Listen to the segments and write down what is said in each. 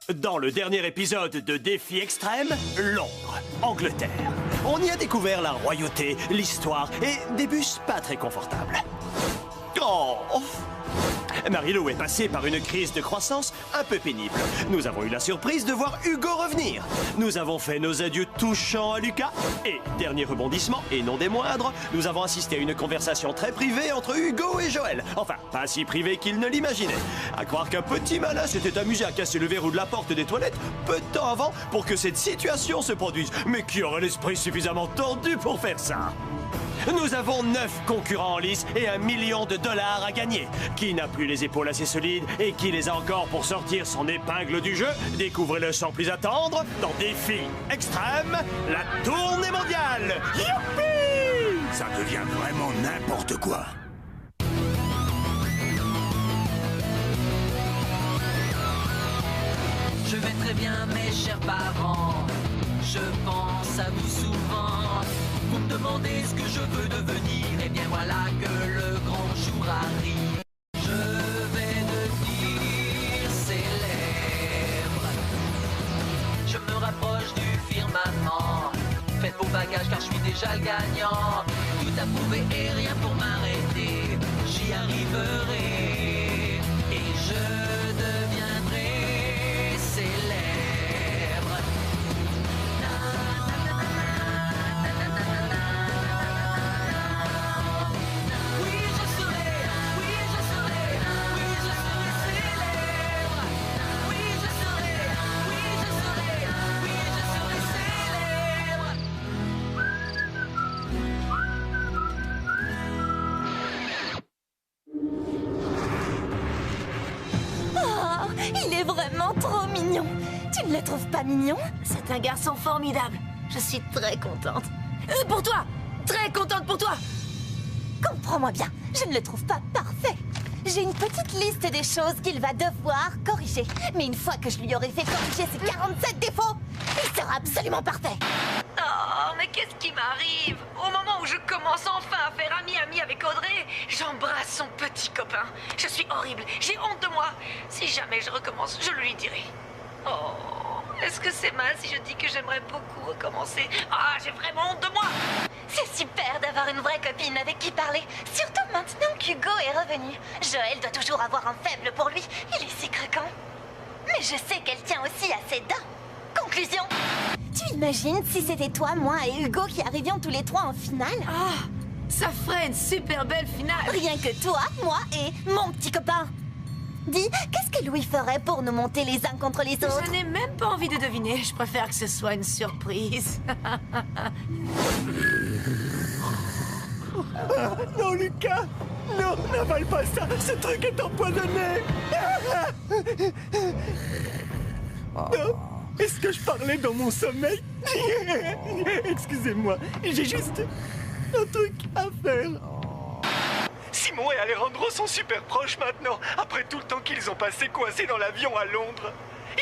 Dans le dernier épisode de Défi Extrême, Londres, Angleterre. On y a découvert la royauté, l'histoire et des bus pas très confortables. Oh! Marie-Lou est passée par une crise de croissance un peu pénible. Nous avons eu la surprise de voir Hugo revenir. Nous avons fait nos adieux touchants à Lucas. Et, dernier rebondissement, et non des moindres, nous avons assisté à une conversation très privée entre Hugo et Joël. Enfin, pas si privée qu'il ne l'imaginait. À croire qu'un petit malin s'était amusé à casser le verrou de la porte des toilettes peu de temps avant pour que cette situation se produise. Mais qui aurait l'esprit suffisamment tordu pour faire ça? Nous avons 9 concurrents en lice et $1 million à gagner. Qui n'a plus les épaules assez solides et qui les a encore pour sortir son épingle du jeu? Découvrez-le sans plus attendre dans Défi Extrême, la tournée mondiale. Youpi! Ça devient vraiment n'importe quoi. Je vais très bien, mes chers parents. Je pense à vous souvent. Vous me demandez ce que je veux devenir. Et bien voilà que le grand jour arrive. Je vais devenir célèbre. Je me rapproche du firmament. Faites vos bagages car je suis déjà le gagnant. Tout à prouver et rien pour m'arrêter. J'y arriverai. Et je deviendrai célèbre. Il est vraiment trop mignon. Tu ne le trouves pas mignon? C'est un garçon formidable. Je suis très contente. Pour toi! Très contente pour toi! Comprends-moi bien, je ne le trouve pas parfait. J'ai une petite liste des choses qu'il va devoir corriger. Mais une fois que je lui aurai fait corriger ses 47 défauts, il sera absolument parfait. Oh, mais qu'est-ce qui m'arrive? Au moment où je commence enfin à faire ami-ami avec Audrey, j'embrasse son petit copain. Je suis horrible, j'ai honte de moi. Si jamais je recommence, je lui dirai. Oh, est-ce que c'est mal si je dis que j'aimerais beaucoup recommencer? Ah, j'ai vraiment honte de moi. C'est super d'avoir une vraie copine avec qui parler. Surtout maintenant qu'Hugo est revenu. Joël doit toujours avoir un faible pour lui. Il est si craquant. Mais je sais qu'elle tient aussi à ses dents. Conclusion. Tu imagines si c'était toi, moi et Hugo qui arrivions tous les trois en finale? Ah, ça ferait une super belle finale. Rien que toi, moi et mon petit copain. Dis, qu'est-ce que Louis ferait pour nous monter les uns contre les autres? Je n'ai même pas envie de deviner. Je préfère que ce soit une surprise. Non, Lucas! Non, n'avale pas ça! Ce truc est empoisonné! Non. Est-ce que je parlais dans mon sommeil? Excusez-moi, j'ai juste un truc à faire. Simon et Alejandro sont super proches maintenant, après tout le temps qu'ils ont passé coincés dans l'avion à Londres.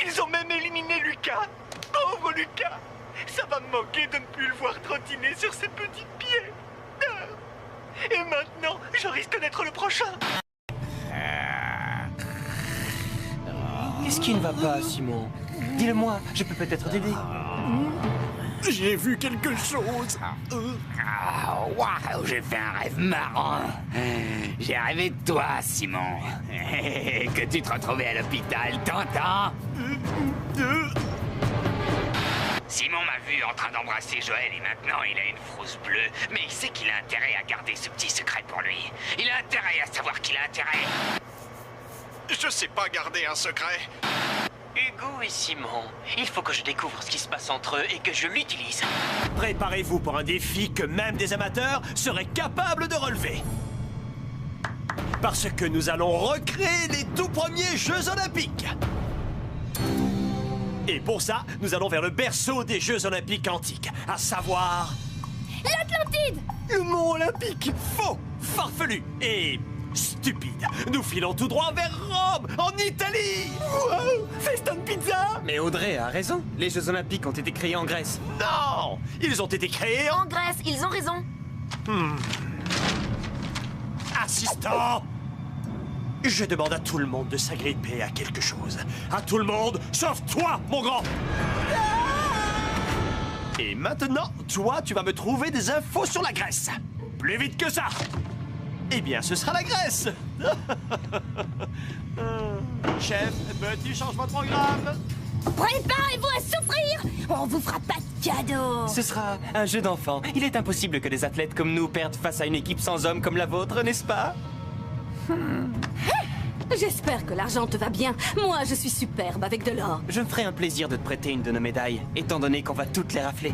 Ils ont même éliminé Lucas. Pauvre Lucas! Ça va me manquer de ne plus le voir trottiner sur ses petits pieds. Et maintenant, je risque d'être le prochain. Qu'est-ce qui ne va pas, Simon? Dis-le-moi, je peux peut-être t'aider. J'ai vu quelque chose. Waouh, j'ai fait un rêve marrant. J'ai rêvé de toi, Simon. Que tu te retrouvais à l'hôpital, t'entends? Simon m'a vu en train d'embrasser Joël et maintenant il a une frousse bleue. Mais il sait qu'il a intérêt à garder ce petit secret pour lui. Il a intérêt à savoir qu'il a intérêt. Je sais pas garder un secret. Hugo et Simon, il faut que je découvre ce qui se passe entre eux et que je l'utilise. Préparez-vous pour un défi que même des amateurs seraient capables de relever. Parce que nous allons recréer les tout premiers Jeux Olympiques. Et pour ça, nous allons vers le berceau des Jeux Olympiques antiques, à savoir... L'Atlantide! Le Mont Olympique. Faux, farfelu et stupide. Nous filons tout droit vers Rome, en Italie. Wow, Feston Pizza. Mais Audrey a raison. Les Jeux Olympiques ont été créés en Grèce. Non, ils ont été créés en... En Grèce, ils ont raison. Assistant. Je demande à tout le monde de s'agripper à quelque chose. À tout le monde, sauf toi, mon grand. Et maintenant, toi, tu vas me trouver des infos sur la Grèce. Plus vite que ça. Eh bien, ce sera la Grèce. Chef, petit changement de programme. Préparez-vous à souffrir! On vous fera pas de cadeau! Ce sera un jeu d'enfant. Il est impossible que des athlètes comme nous perdent face à une équipe sans hommes comme la vôtre, n'est-ce pas? J'espère que l'argent te va bien. Moi, je suis superbe avec de l'or. Je me ferai un plaisir de te prêter une de nos médailles, étant donné qu'on va toutes les rafler.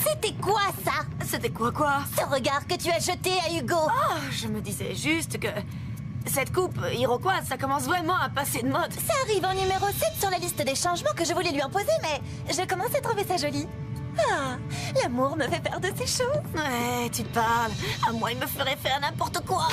C'était quoi ça? C'était quoi? Ce regard que tu as jeté à Hugo! Oh, je me disais juste que cette coupe iroquoise, ça commence vraiment à passer de mode. Ça arrive en numéro 7 sur la liste des changements que je voulais lui imposer, mais je commence à trouver ça joli. Ah, l'amour me fait faire de ces choses. Ouais, tu te parles. À moi, il me ferait faire n'importe quoi.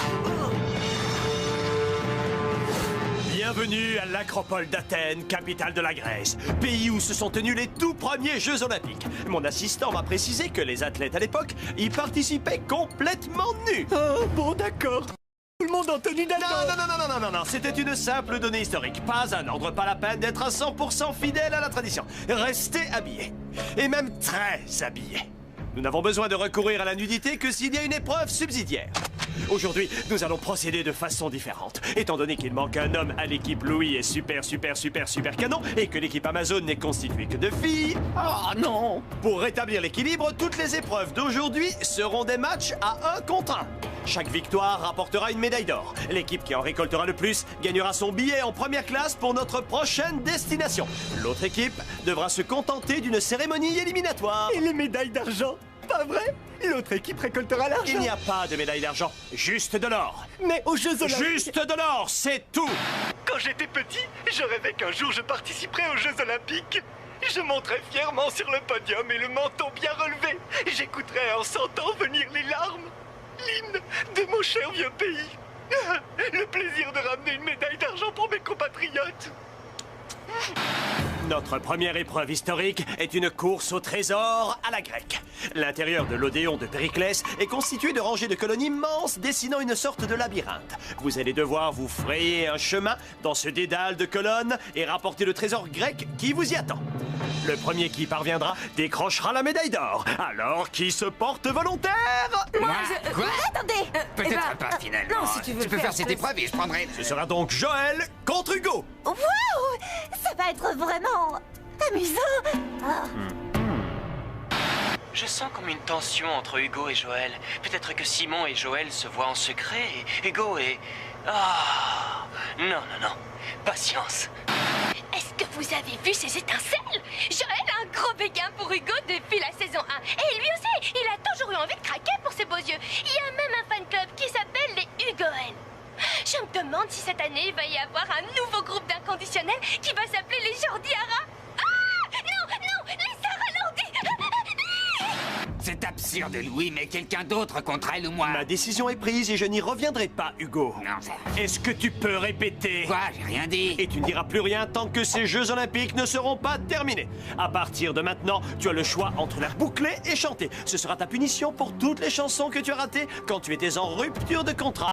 Bienvenue à l'Acropole d'Athènes, capitale de la Grèce, pays où se sont tenus les tout premiers Jeux Olympiques. Mon assistant m'a précisé que les athlètes à l'époque y participaient complètement nus. Oh, bon, d'accord. Tout le monde en tenue d'alors. Non, c'était une simple donnée historique. Pas un ordre, pas la peine d'être à 100% fidèle à la tradition. Restez habillés. Et même très habillés. Nous n'avons besoin de recourir à la nudité que s'il y a une épreuve subsidiaire. Aujourd'hui, nous allons procéder de façon différente. Étant donné qu'il manque un homme à l'équipe Louis et super canon, et que l'équipe Amazon n'est constituée que de filles... Oh non! Pour rétablir l'équilibre, toutes les épreuves d'aujourd'hui seront des matchs à 1 contre 1. Chaque victoire rapportera une médaille d'or. L'équipe qui en récoltera le plus gagnera son billet en première classe pour notre prochaine destination. L'autre équipe devra se contenter d'une cérémonie éliminatoire. Et les médailles d'argent? Pas vrai? L'autre équipe récoltera l'argent. Il n'y a pas de médaille d'argent, juste de l'or. Mais aux Jeux Olympiques... Juste de l'or, c'est tout. Quand j'étais petit, je rêvais qu'un jour je participerais aux Jeux Olympiques. Je monterais fièrement sur le podium et le menton bien relevé. J'écouterais en sentant venir les larmes. L'hymne de mon cher vieux pays. Le plaisir de ramener une médaille d'argent pour mes compatriotes. Notre première épreuve historique est une course au trésor à la grecque. L'intérieur de l'Odéon de Périclès est constitué de rangées de colonnes immenses dessinant une sorte de labyrinthe. Vous allez devoir vous frayer un chemin dans ce dédale de colonnes et rapporter le trésor grec qui vous y attend. Le premier qui y parviendra décrochera la médaille d'or. Alors, qui se porte volontaire? Quoi? Attendez! Peut-être pas, finalement. non, si tu veux peux le faire faire, cette épreuve et je prendrai... Ce sera donc Joël contre Hugo. Waouh! Ça va être vraiment amusant! Ah. Je sens comme une tension entre Hugo et Joël. Peut-être que Simon et Joël se voient en secret et Hugo est... Ah... Non. Patience. Est-ce que vous avez vu ces étincelles? Joël, un gros béguin pour Hugo depuis la saison 1. Et lui aussi, il a toujours eu envie de craquer pour ses beaux yeux. Il y a même un fan club qui s'appelle les Hugoens. Je me demande si cette année, il va y avoir un nouveau groupe d'inconditionnels qui va s'appeler les Jordiara. Ah! Non, les Sarah Lordi. C'est absurde, Louis, mais quelqu'un d'autre contre elle ou moi. Ma décision est prise et je n'y reviendrai pas, Hugo. Non, ça... Est-ce que tu peux répéter? Quoi? J'ai rien dit. Et tu ne diras plus rien tant que ces Jeux Olympiques ne seront pas terminés. À partir de maintenant, tu as le choix entre la boucler et chanter. Ce sera ta punition pour toutes les chansons que tu as ratées quand tu étais en rupture de contrat.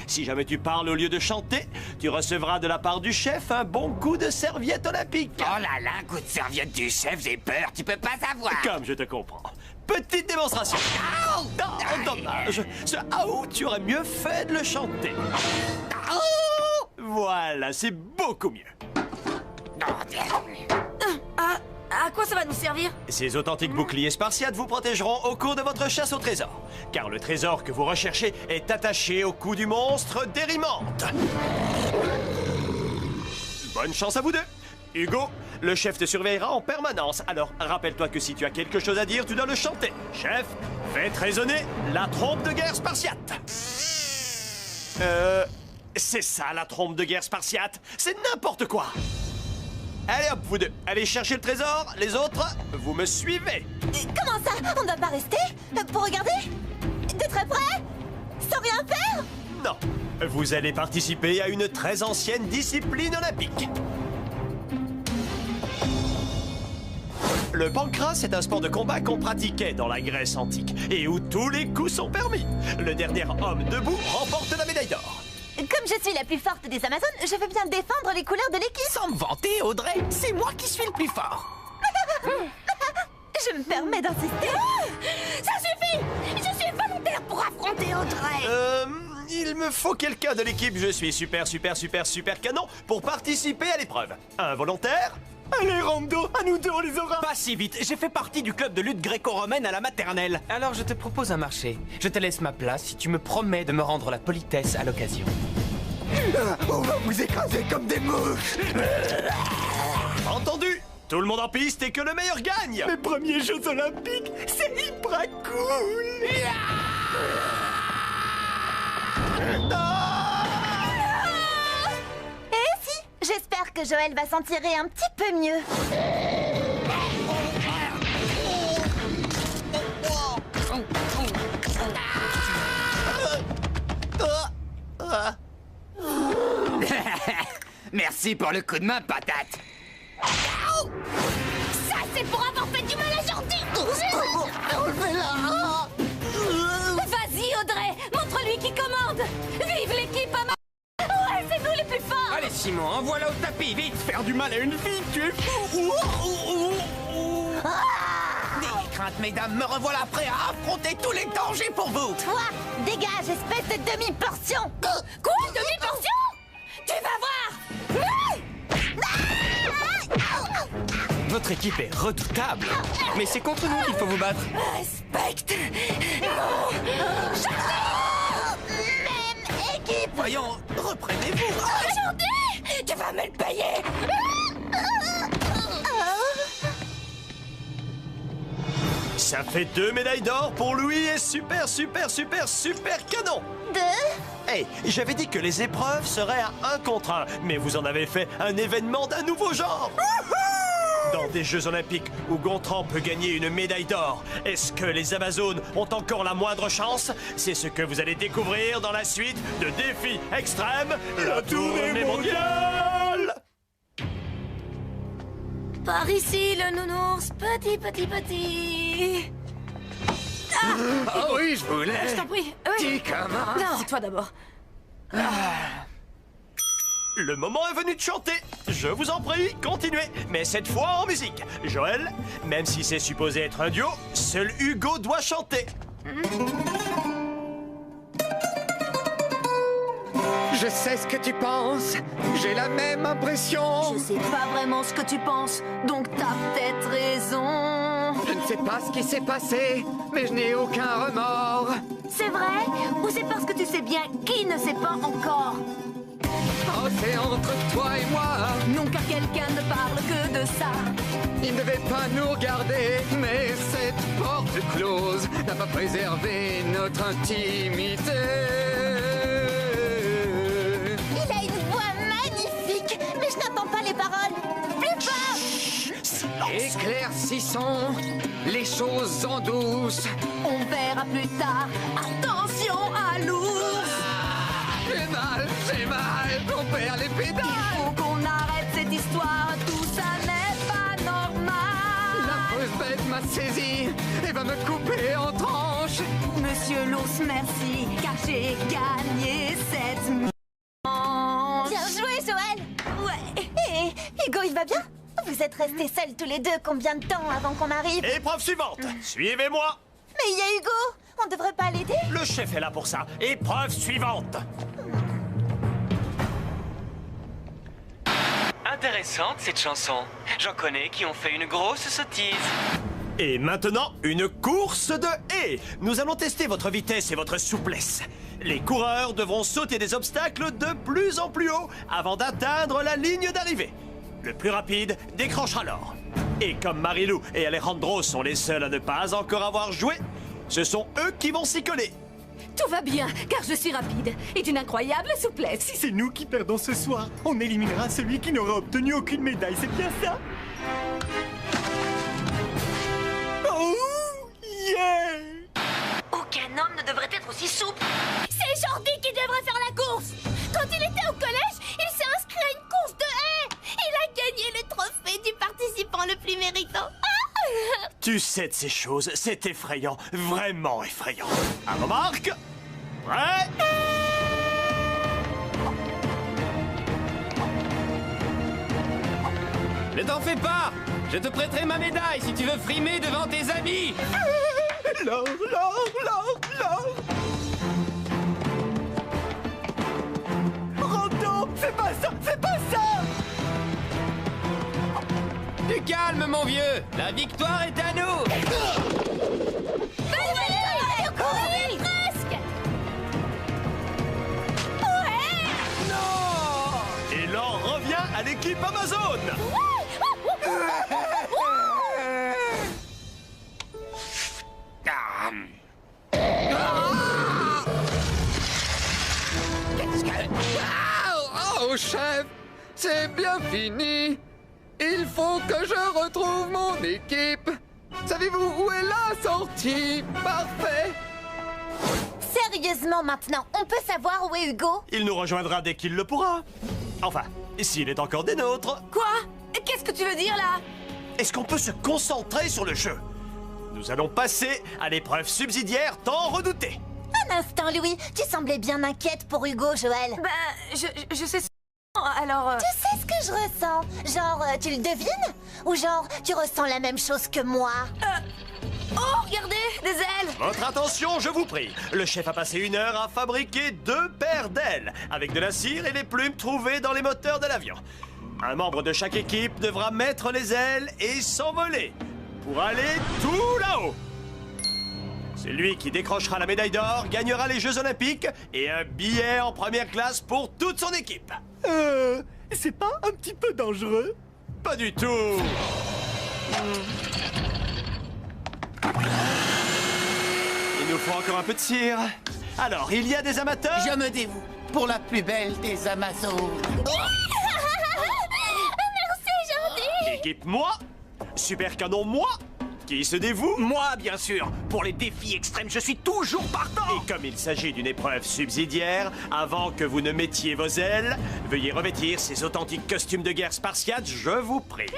Si jamais tu parles au lieu de chanter, tu recevras de la part du chef un bon coup de serviette olympique. Oh là là, un coup de serviette du chef, j'ai peur, tu peux pas savoir. Comme je te comprends. Petite démonstration. Oh, dommage. Ce aou, tu aurais mieux fait de le chanter. Voilà, c'est beaucoup mieux. À quoi ça va nous servir? Ces authentiques boucliers spartiates vous protégeront au cours de votre chasse au trésor. Car le trésor que vous recherchez est attaché au cou du monstre d'Érimante. Bonne chance à vous deux. Hugo, le chef te surveillera en permanence. Alors, rappelle-toi que si tu as quelque chose à dire, tu dois le chanter. Chef, faites résonner la trompe de guerre spartiate. C'est ça, la trompe de guerre spartiate. C'est n'importe quoi. Allez hop, vous deux, allez chercher le trésor. Les autres, vous me suivez. Comment ça? On ne va pas rester? Pour regarder? De très près? Sans rien faire? Non, vous allez participer à une très ancienne discipline olympique. Le pancras est un sport de combat qu'on pratiquait dans la Grèce antique et où tous les coups sont permis. Le dernier homme debout remporte la médaille d'or. Comme je suis la plus forte des Amazones, je veux bien défendre les couleurs de l'équipe. Sans me vanter, Audrey, c'est moi qui suis le plus fort. Je me permets d'insister. Ça suffit! Je suis volontaire pour affronter Audrey! Il me faut quelqu'un de l'équipe. Je suis super canon pour participer à l'épreuve. Un volontaire? Allez, Rando, à nous deux, on les aura. Pas si vite, j'ai fait partie du club de lutte gréco-romaine à la maternelle. Alors je te propose un marché. Je te laisse ma place si tu me promets de me rendre la politesse à l'occasion. On va vous écraser comme des mouches. Entendu. Tout le monde en piste et que le meilleur gagne. Mes premiers Jeux Olympiques, c'est hyper cool. Et si? J'espère que Joël va s'en tirer un petit peu mieux. Merci pour le coup de main, patate. Ça, c'est pour avoir fait du mal à Jordi! Vas-y, Audrey! Montre-lui qui commande! Vive l'équipe à Ouais, c'est nous les plus forts! Allez, Simon, envoie-la au tapis, vite. Faire du mal à une fille, tu es fou. N'ayez crainte, mesdames, me revoilà prêt à affronter tous les dangers pour vous. Toi, dégage, espèce de demi-portion. Quoi? Demi-portion? Tu vas voir! Votre équipe est redoutable. Mais c'est contre nous qu'il faut vous battre. Respecte! Même équipe. Voyons, reprenez-vous. Jordi! Tu vas me le payer! Ça fait 2 médailles d'or pour Louis et super canon. 2. Hey, j'avais dit que les épreuves seraient à 1 contre 1, mais vous en avez fait un événement d'un nouveau genre. Dans des Jeux Olympiques où Gontran peut gagner une médaille d'or, est-ce que les Amazones ont encore la moindre chance? C'est ce que vous allez découvrir dans la suite de Défi Extrême, la tournée mondiale. Par ici, le nounours, petit. Ah oui, je voulais. Je t'en prie. Oui. Dis comment. Non, c'est toi d'abord. Le moment est venu de chanter. Je vous en prie, continuez, mais cette fois en musique. Joël, même si c'est supposé être un duo, seul Hugo doit chanter. Je sais ce que tu penses. J'ai la même impression. Je sais pas vraiment ce que tu penses, donc t'as peut-être raison. Je ne sais pas ce qui s'est passé, mais je n'ai aucun remords. C'est vrai? Ou c'est parce que tu sais bien qui ne sait pas encore? Oh, c'est entre toi et moi. Non, car quelqu'un ne parle que de ça. Il ne devait pas nous regarder, mais cette porte close n'a pas préservé notre intimité. Il a une voix magnifique, mais je n'entends pas les paroles. Plus fort. Éclaircissons les choses en douce. On verra plus tard. Attention à l'ours. J'ai mal, on perd les pédales. Il faut qu'on arrête cette histoire, tout ça n'est pas normal. La bête m'a saisi et va me couper en tranches. Monsieur l'ours, merci, car j'ai gagné cette manche. Bien joué, Joël. Ouais. Et Hugo, il va bien? Vous êtes restés seuls tous les deux combien de temps avant qu'on arrive? Épreuve suivante, suivez-moi. Mais il y a Hugo. On devrait pas l'aider? Le chef est là pour ça. Épreuve suivante. Intéressante cette chanson. J'en connais qui ont fait une grosse sottise. Et maintenant, une course de haies. Nous allons tester votre vitesse et votre souplesse. Les coureurs devront sauter des obstacles de plus en plus haut avant d'atteindre la ligne d'arrivée. Le plus rapide décrochera l'or. Et comme Marilou et Alejandro sont les seuls à ne pas encore avoir joué, ce sont eux qui vont s'y coller. Tout va bien, car je suis rapide et d'une incroyable souplesse. Si c'est nous qui perdons ce soir, on éliminera celui qui n'aura obtenu aucune médaille, c'est bien ça? Oh, yeah! Aucun homme ne devrait être aussi souple. C'est Jordi qui devrait faire la course. Quand il était au collège, il s'est inscrit à une course de haies. Il a gagné le trophée du participant le plus méritant. Tu sais de ces choses, c'est effrayant, vraiment effrayant. À vos marques. Prêt? Ne t'en fais pas! Je te prêterai ma médaille si tu veux frimer devant tes amis! L'or! Rondo, fais pas ça! Du calme, mon vieux! La victoire est à nous! Presque! Et l'or revient à l'équipe Amazon! Oh, chef, c'est bien fini. Il faut que je retrouve mon équipe. Savez-vous où est la sortie? Parfait. Sérieusement maintenant, on peut savoir où est Hugo? Il nous rejoindra dès qu'il le pourra. Enfin, s'il est encore des nôtres. Quoi? Qu'est-ce que tu veux dire là? Est-ce qu'on peut se concentrer sur le jeu? Nous allons passer à l'épreuve subsidiaire tant redoutée. Un instant, Louis, tu semblais bien inquiète pour Hugo, Joël. Ben, je sais... Alors... Tu sais ce que je ressens? Genre, tu le devines? Ou genre, tu ressens la même chose que moi? Oh, regardez, des ailes! Votre attention, je vous prie. Le chef a passé 1 heure à fabriquer 2 paires d'ailes, avec de la cire et les plumes trouvées dans les moteurs de l'avion. Un membre de chaque équipe devra mettre les ailes et s'envoler pour aller tout là-haut. Celui qui décrochera la médaille d'or gagnera les Jeux Olympiques et un billet en première classe pour toute son équipe. C'est pas un petit peu dangereux? Pas du tout. Il nous faut encore un peu de cire. Alors, il y a des amateurs? Je me dévoue pour la plus belle des Amazones. Merci, Jordi! Équipe moi. Super canon moi. Qui se dévoue? Moi, bien sûr. Pour les défis extrêmes, je suis toujours partant. Et comme il s'agit d'une épreuve subsidiaire, avant que vous ne mettiez vos ailes, veuillez revêtir ces authentiques costumes de guerre spartiates, je vous prie. Tu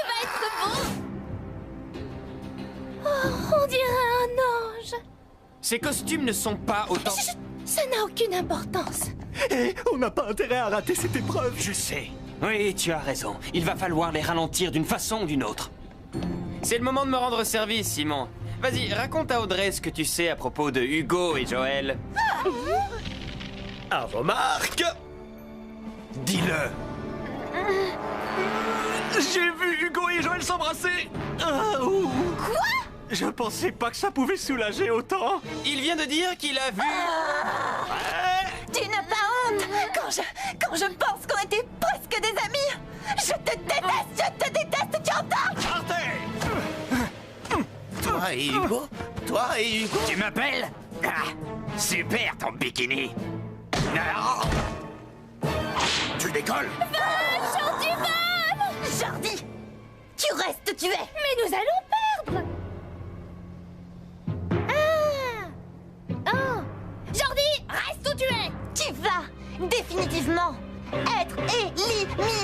vas être beau! Oh, on dirait un ange! Ces costumes ne sont pas autant... Chut, ça n'a aucune importance. Et on n'a pas intérêt à rater cette épreuve. Je sais. Oui, tu as raison. Il va falloir les ralentir d'une façon ou d'une autre. C'est le moment de me rendre service, Simon. Vas-y, raconte à Audrey ce que tu sais à propos de Hugo et Joël. À vos marques. Dis-le. J'ai vu Hugo et Joël s'embrasser. Quoi? Je pensais pas que ça pouvait soulager autant. Il vient de dire qu'il a vu... Tu n'as pas honte? Quand je pense qu'on était presque des amis. Je te déteste, tu entends? Partez! Toi et Hugo? Tu m'appelles? Ah, super ton bikini. Non. Tu décolles? Jordi, vole! Jordi, tu restes tué. Mais nous allons perdre! Ah! Oh! Jordi, reste où tu es! Tu vas définitivement être éliminé.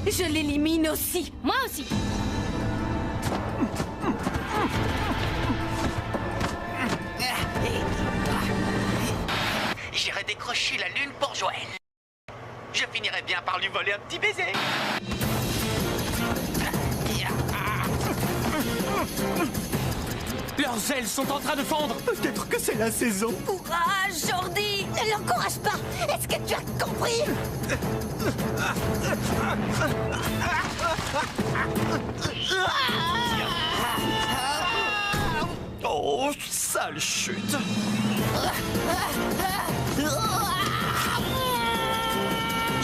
Je l'élimine aussi. Moi aussi! J'irai décrocher la lune pour Joël. Je finirai bien par lui voler un petit baiser. Leurs ailes sont en train de fondre. Peut-être que c'est la saison. Courage, Jordi. Ne l'encourage pas. Est-ce que tu as compris? Oh, sale chute.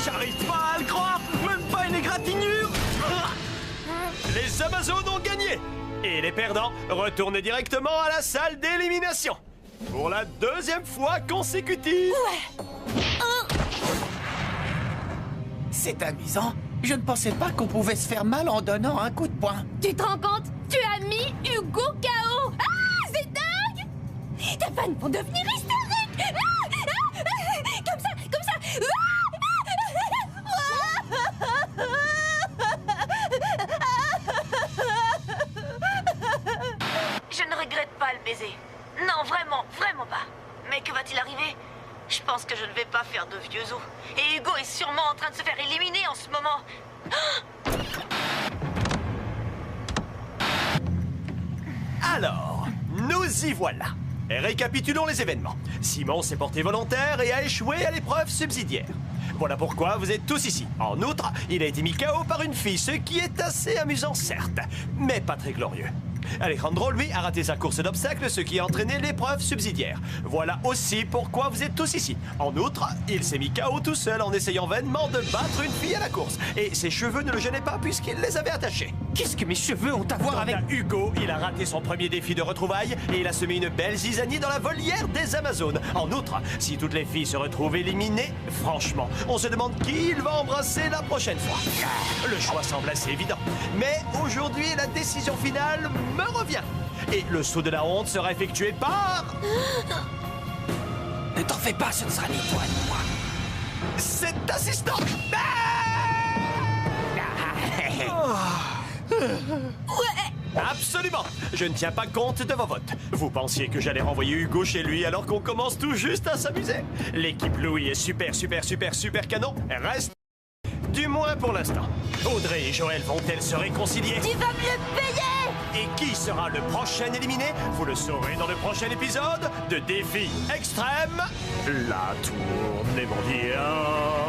J'arrive pas à le croire. Même pas une égratignure. Les Amazones ont gagné. Et les perdants retournent directement à la salle d'élimination. Pour la 2e fois consécutive. C'est amusant. Je ne pensais pas qu'on pouvait se faire mal en donnant un coup de poing. Tu te rends compte? Tu as mis Hugo KO! Ah! C'est dingue! Tes fans vont devenir hystériques! Comme ça! pas faire de vieux os. Et Hugo est sûrement en train de se faire éliminer en ce moment. Alors, nous y voilà. Récapitulons les événements. Simon s'est porté volontaire et a échoué à l'épreuve subsidiaire. Voilà pourquoi vous êtes tous ici. En outre, il a été mis KO par une fille, ce qui est assez amusant certes, mais pas très glorieux. Alejandro, lui, a raté sa course d'obstacles, ce qui a entraîné l'épreuve subsidiaire. Voilà aussi pourquoi vous êtes tous ici. En outre, il s'est mis KO tout seul en essayant vainement de battre une fille à la course. Et ses cheveux ne le gênaient pas puisqu'il les avait attachés. Qu'est-ce que mes cheveux ont à voir avec... Hugo, il a raté son premier défi de retrouvailles et il a semé une belle zizanie dans la volière des Amazones. En outre, si toutes les filles se retrouvent éliminées, franchement, on se demande qui il va embrasser la prochaine fois. Le choix semble assez évident. Mais aujourd'hui, la décision finale me revient. Et le saut de la honte sera effectué par... Ne t'en fais pas, ce ne sera ni toi ni moi. Cet assistant. Ouais. Absolument. Je ne tiens pas compte de vos votes. Vous pensiez que j'allais renvoyer Hugo chez lui alors qu'on commence tout juste à s'amuser. L'équipe Louis est super canon. Reste... Du moins pour l'instant. Audrey et Joël vont-elles se réconcilier? Tu vas me le payer! Et qui sera le prochain éliminé? Vous le saurez dans le prochain épisode de Défi Extrême. La tournée mondiale.